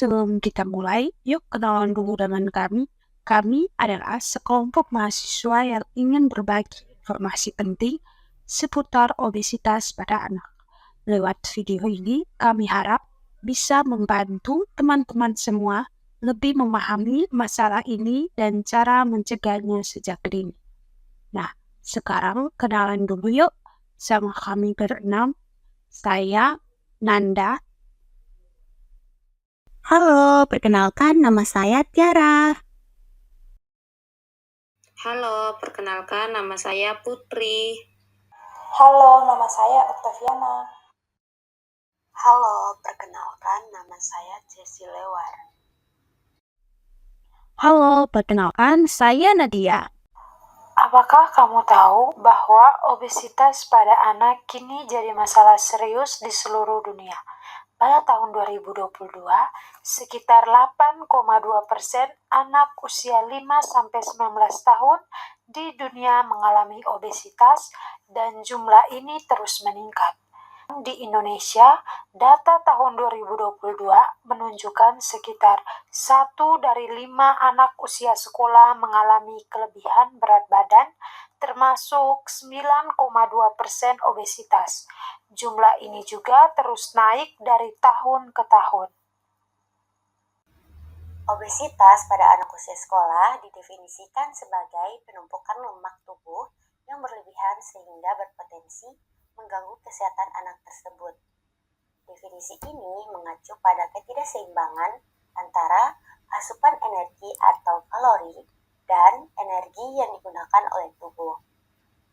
Sebelum kita mulai, yuk kenalan dulu dengan kami. Kami adalah sekelompok mahasiswa yang ingin berbagi informasi penting seputar obesitas pada anak. Lewat video ini, kami harap bisa membantu teman-teman semua lebih memahami masalah ini dan cara mencegahnya sejak dini. Nah, sekarang kenalan dulu yuk sama kami berenam. Saya Nanda. Halo, perkenalkan nama saya Tiara. Halo, perkenalkan nama saya Putri. Halo, nama saya Octaviana. Halo, perkenalkan nama saya Jessie Lewar. Halo, perkenalkan saya Nadia. Apakah kamu tahu bahwa obesitas pada anak kini jadi masalah serius di seluruh dunia? Pada tahun 2022, sekitar 8,2% anak usia 5-19 tahun di dunia mengalami obesitas dan jumlah ini terus meningkat. Di Indonesia, data tahun 2022 menunjukkan sekitar 1 dari 5 anak usia sekolah mengalami kelebihan berat badan, termasuk 9,2% obesitas. Jumlah ini juga terus naik dari tahun ke tahun. Obesitas pada anak usia sekolah didefinisikan sebagai penumpukan lemak tubuh yang berlebihan sehingga berpotensi mengganggu kesehatan anak tersebut. Definisi ini mengacu pada ketidakseimbangan antara asupan energi atau kalori dan energi yang digunakan oleh tubuh,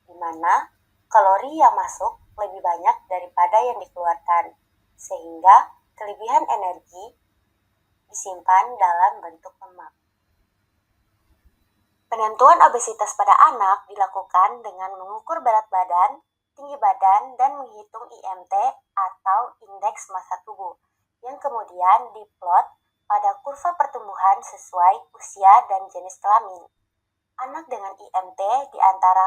di mana kalori yang masuk lebih banyak daripada yang dikeluarkan, sehingga kelebihan energi disimpan dalam bentuk lemak. Penentuan obesitas pada anak dilakukan dengan mengukur berat badan, tinggi badan, dan menghitung IMT atau indeks massa tubuh, yang kemudian diplot pada kurva pertumbuhan sesuai usia dan jenis kelamin. Anak dengan IMT di antara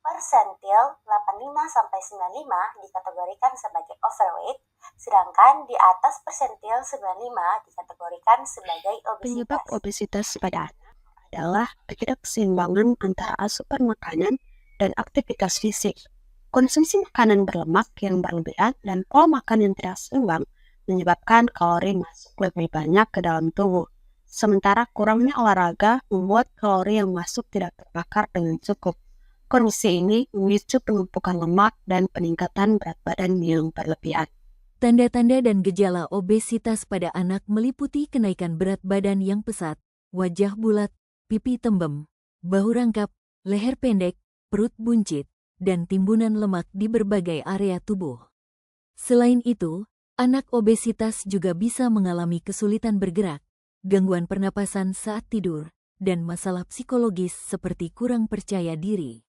persentil 85-95 dikategorikan sebagai overweight, sedangkan di atas persentil 95 dikategorikan sebagai obesitas. Penyebab obesitas pada anak adalah ketidakseimbangan antara asupan makanan dan aktivitas fisik. Konsumsi makanan berlemak yang berlebihan dan pola makan yang tidak seimbang menyebabkan kalori masuk lebih banyak ke dalam tubuh. Sementara kurangnya olahraga membuat kalori yang masuk tidak terbakar dengan cukup. Kondisi ini memicu penumpukan lemak dan peningkatan berat badan yang berlebihan. Tanda-tanda dan gejala obesitas pada anak meliputi kenaikan berat badan yang pesat, wajah bulat, pipi tembem, bahu rangkap, leher pendek, perut buncit, dan timbunan lemak di berbagai area tubuh. Selain itu, anak obesitas juga bisa mengalami kesulitan bergerak, gangguan pernapasan saat tidur, dan masalah psikologis seperti kurang percaya diri.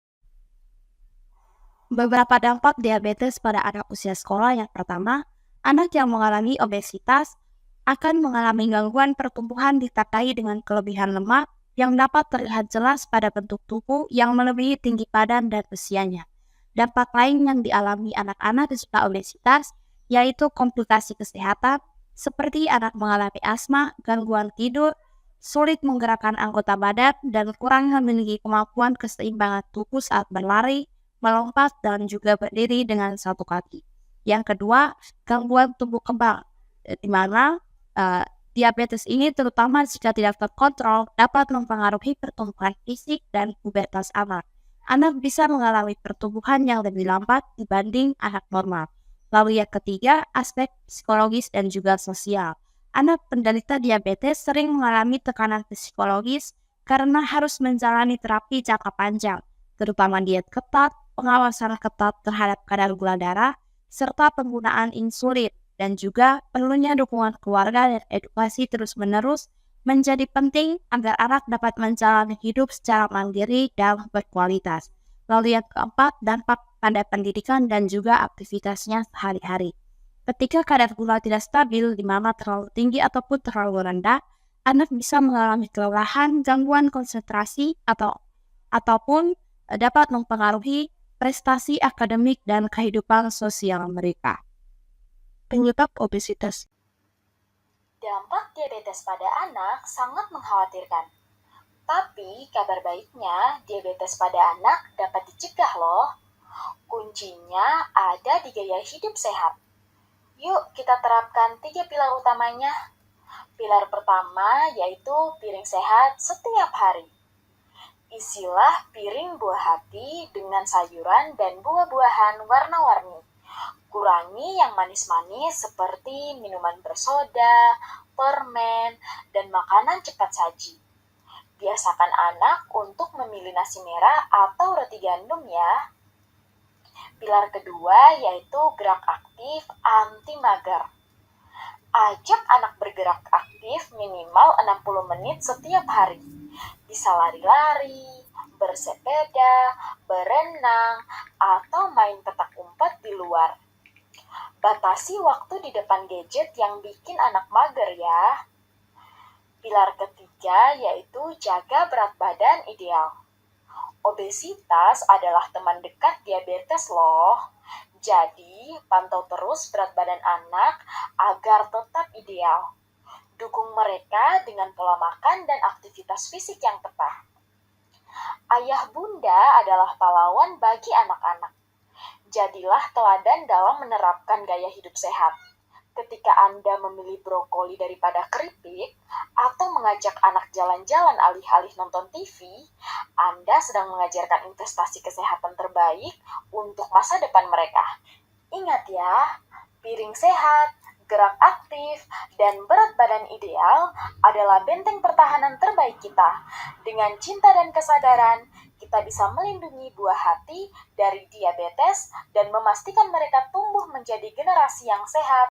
Beberapa dampak diabetes pada anak usia sekolah. Yang pertama, anak yang mengalami obesitas akan mengalami gangguan pertumbuhan disertai dengan kelebihan lemak yang dapat terlihat jelas pada bentuk tubuh yang melebihi tinggi badan dan usianya. Dampak lain yang dialami anak-anak disebabkan obesitas yaitu komplikasi kesehatan seperti anak mengalami asma, gangguan tidur, sulit menggerakkan anggota badan, dan kurangnya memiliki kemampuan keseimbangan tubuh saat berlari, melompat, dan juga berdiri dengan satu kaki. Yang kedua, gangguan tumbuh kembang, di mana diabetes ini terutama jika tidak terkontrol dapat mempengaruhi pertumbuhan fisik dan pubertas anak. Anak bisa mengalami pertumbuhan yang lebih lambat dibanding anak normal. Lalu yang ketiga, aspek psikologis dan juga sosial. Anak penderita diabetes sering mengalami tekanan psikologis karena harus menjalani terapi jangka panjang, terutama diet ketat, pengawasan ketat terhadap kadar gula darah, serta penggunaan insulin, dan juga perlunya dukungan keluarga dan edukasi terus-menerus menjadi penting agar anak dapat menjalani hidup secara mandiri dan berkualitas. Lalu yang keempat, dampak pada pendidikan dan juga aktivitasnya sehari-hari. Ketika kadar gula tidak stabil, di mana terlalu tinggi ataupun terlalu rendah, anak bisa mengalami kelelahan, gangguan konsentrasi, ataupun dapat mempengaruhi prestasi akademik dan kehidupan sosial mereka. Penyebab obesitas. Dampak diabetes pada anak sangat mengkhawatirkan. Tapi kabar baiknya, diabetes pada anak dapat dicegah loh. Kuncinya ada di gaya hidup sehat. Yuk kita terapkan 3 pilar utamanya. Pilar pertama yaitu piring sehat setiap hari. Isilah piring buah hati dengan sayuran dan buah-buahan warna-warni. Kurangi yang manis-manis seperti minuman bersoda, permen, dan makanan cepat saji. Biasakan anak untuk memilih nasi merah atau roti gandum ya. Pilar kedua yaitu gerak aktif anti mager. Ajak anak bergerak aktif minimal 60 menit setiap hari. Bisa lari-lari, bersepeda, berenang, atau main petak umpet di luar. Batasi waktu di depan gadget yang bikin anak mager ya. Pilar ketiga yaitu jaga berat badan ideal. Obesitas adalah teman dekat diabetes loh. Jadi, pantau terus berat badan anak agar tetap ideal. Dukung mereka dengan pola makan dan aktivitas fisik yang tepat. Ayah bunda adalah pahlawan bagi anak-anak. Jadilah teladan dalam menerapkan gaya hidup sehat. Ketika Anda memilih brokoli daripada keripik, atau mengajak anak jalan-jalan alih-alih nonton TV, Anda sedang mengajarkan investasi kesehatan terbaik untuk masa depan mereka. Ingat ya, piring sehat, gerak aktif, dan berat badan ideal adalah benteng pertahanan terbaik kita. Dengan cinta dan kesadaran, kita bisa melindungi buah hati dari diabetes dan memastikan mereka tumbuh menjadi generasi yang sehat.